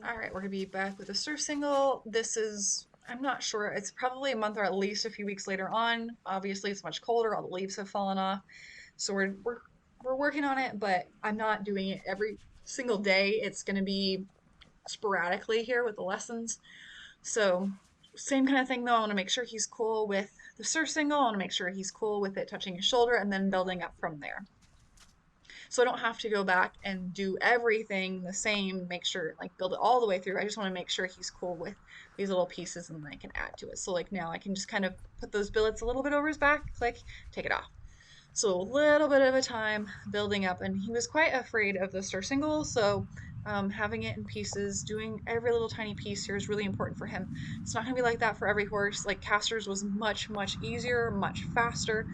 All right, we're gonna be back with a Surcingle. This is, I'm not sure, it's probably a month or at least a few weeks later on. Obviously, it's much colder, all the leaves have fallen off. So we're working on it, but I'm not doing it every single day. It's gonna be sporadically here with the lessons. So same kind of thing though. I want to make sure he's cool with the Surcingle. I want to make sure he's cool with it touching his shoulder and then building up from there. So I don't have to go back and do everything the same, make sure, like, build it all the way through. I just want to make sure he's cool with these little pieces and then I can add to it. So, like, now I can just kind of put those billets a little bit over his back, click, take it off. So a little bit of a time building up, and he was quite afraid of the Surcingle, so having it in pieces, doing every little tiny piece here is really important for him. It's not going to be like that for every horse. Like Castors was much, much easier, much faster,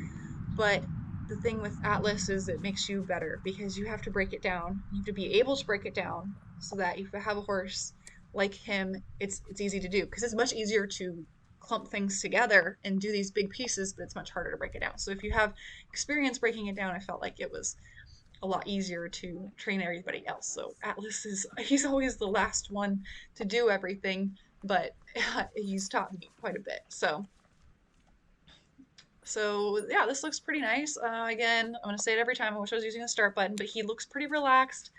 but the thing with Atlas is it makes you better because you have to break it down. You have to be able to break it down so that if you have a horse like him, it's easy to do because it's much easier to clump things together and do these big pieces, but it's much harder to break it down. So if you have experience breaking it down, I felt like it was a lot easier to train everybody else. So Atlas is he's always the last one to do everything, but he's taught me quite a bit. So yeah, this looks pretty nice. Again, I'm gonna say it every time. I wish I was using the start button, but he looks pretty relaxed.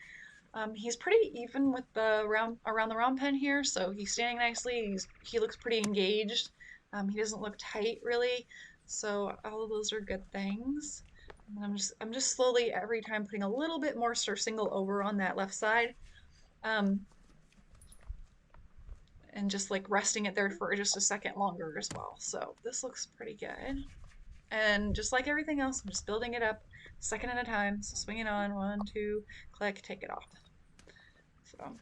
He's pretty even with the round around the round pen here, so he's standing nicely. He looks pretty engaged. He doesn't look tight really, so all of those are good things. And I'm just slowly every time putting a little bit more Surcingle over on that left side, um, and just like resting it there for just a second longer as well. So this looks pretty good. And just like everything else, I'm just building it up a second at a time. So swing it on, one, two, click, take it off. So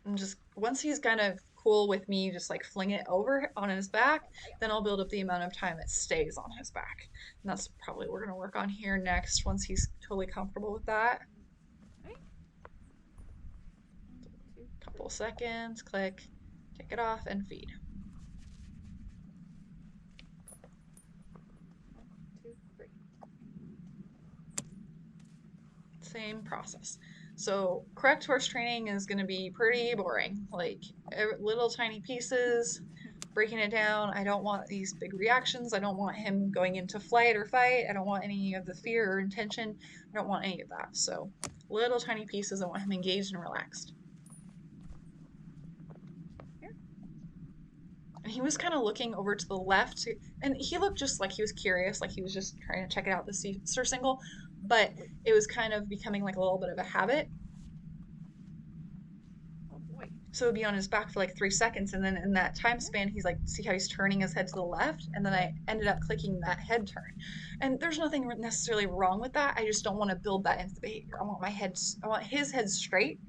and just once he's kind of cool with me just like fling it over on his back, then I'll build up the amount of time it stays on his back. And that's probably what we're gonna work on here next once he's totally comfortable with that. Couple seconds, click, take it off and feed. 1, 2, 3. Same process. So correct horse training is going to be pretty boring, like little tiny pieces, breaking it down. I don't want these big reactions. I don't want him going into flight or fight. I don't want any of the fear or intention. I don't want any of that. So little tiny pieces. I want him engaged and relaxed. Here. And he was kind of looking over to the left, and he looked just like he was curious, like he was just trying to check it out, the Surcingle, but it was kind of becoming like a little bit of a habit. So it would be on his back for like 3 seconds, and then in that time span, he's like, see how he's turning his head to the left, and then I ended up clicking that head turn. And there's nothing necessarily wrong with that. I just don't want to build that into the behavior. I want his head straight,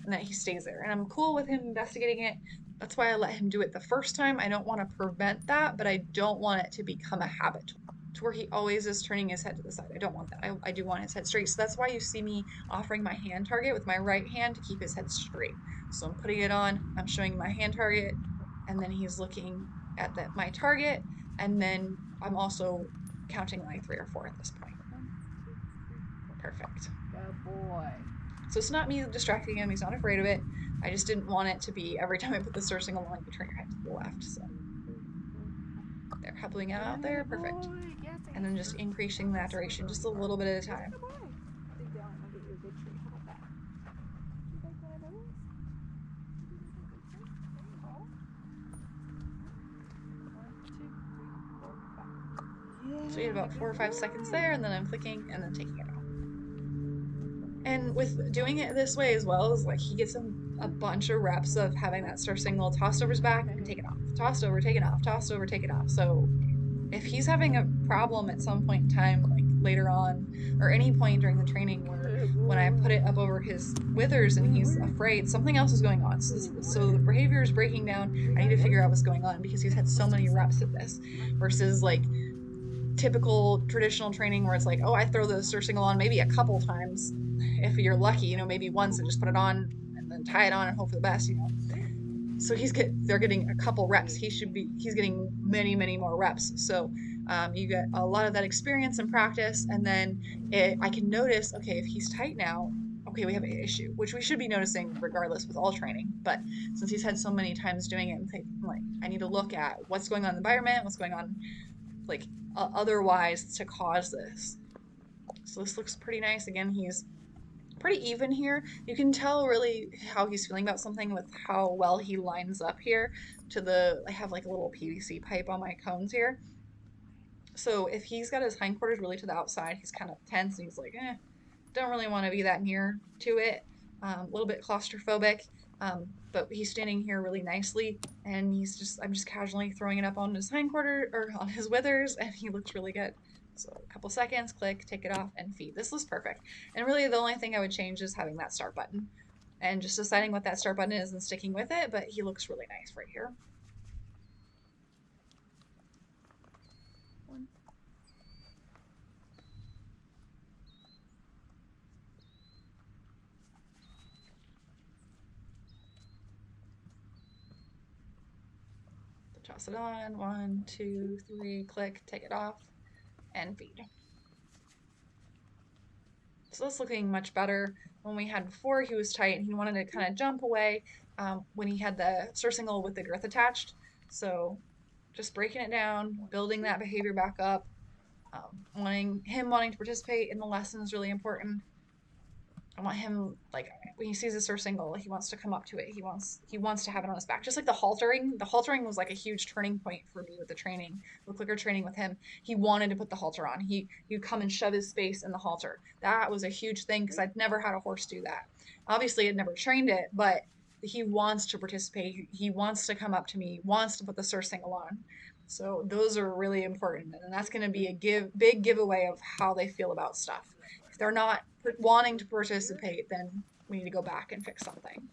and that he stays there. And I'm cool with him investigating it. That's why I let him do it the first time. I don't want to prevent that, but I don't want it to become a habit to where he always is turning his head to the side. I don't want that. I do want his head straight. So that's why you see me offering my hand target with my right hand to keep his head straight. So I'm putting it on, I'm showing my hand target, and then he's looking at my target, and then I'm also counting like 3 or 4 at this point. Perfect. Good boy. So it's not me distracting him, he's not afraid of it. I just didn't want it to be every time I put the Surcingle on, you turn your head to the left. So there, helping it out there, perfect. And then just increasing that duration just a little bit at a time. So you had about 4 or 5 seconds there, and then I'm clicking and then taking it off. And with doing it this way as well is like he gets a bunch of reps of having that Surcingle tossed over his back and take it off, tossed over, take it off, tossed over, take it off. So if he's having a problem at some point in time, like later on, or any point during the training where when I put it up over his withers and he's afraid, something else is going on. So the behavior is breaking down. I need to figure out what's going on because he's had so many reps of this versus like typical traditional training where it's like, oh, I throw the Surcingle on maybe a couple times if you're lucky, maybe once and just put it on and then tie it on and hope for the best. So they're getting a couple reps. He's getting many, many more reps. So you get a lot of that experience and practice, and then I can notice, okay, if he's tight now, okay, we have an issue, which we should be noticing regardless with all training. But since he's had so many times doing it, I'm like, I need to look at what's going on in the environment, what's going on like otherwise to cause this. So this looks pretty nice. Again, he's pretty even here. You can tell really how he's feeling about something with how well he lines up here to the, I have like a little PVC pipe on my cones here. So if he's got his hindquarters really to the outside, he's kind of tense and he's like, don't really want to be that near to it. A little bit claustrophobic, but he's standing here really nicely, and I'm just casually throwing it up on his hindquarter or on his withers, and he looks really good. So a couple seconds, click, take it off, and feed. This looks perfect. And really, the only thing I would change is having that start button, and just deciding what that start button is and sticking with it. But he looks really nice right here. Toss it on. 1, 2, 3, click, take it off, and feed. So that's looking much better. When we had before, he was tight and he wanted to kind of jump away when he had the surcingle with the girth attached. So just breaking it down, building that behavior back up, wanting to participate in the lesson is really important. I want him like when he sees a surcingle, he wants to come up to it. He wants to have it on his back. Just like the haltering. The haltering was like a huge turning point for me with the training, with clicker training with him. He wanted to put the halter on. He'd come and shove his face in the halter. That was a huge thing because I'd never had a horse do that. Obviously, I'd never trained it, but he wants to participate. He wants to come up to me. He wants to put the surcingle on. So those are really important, and that's going to be a big giveaway of how they feel about stuff. If they're not wanting to participate, then we need to go back and fix something.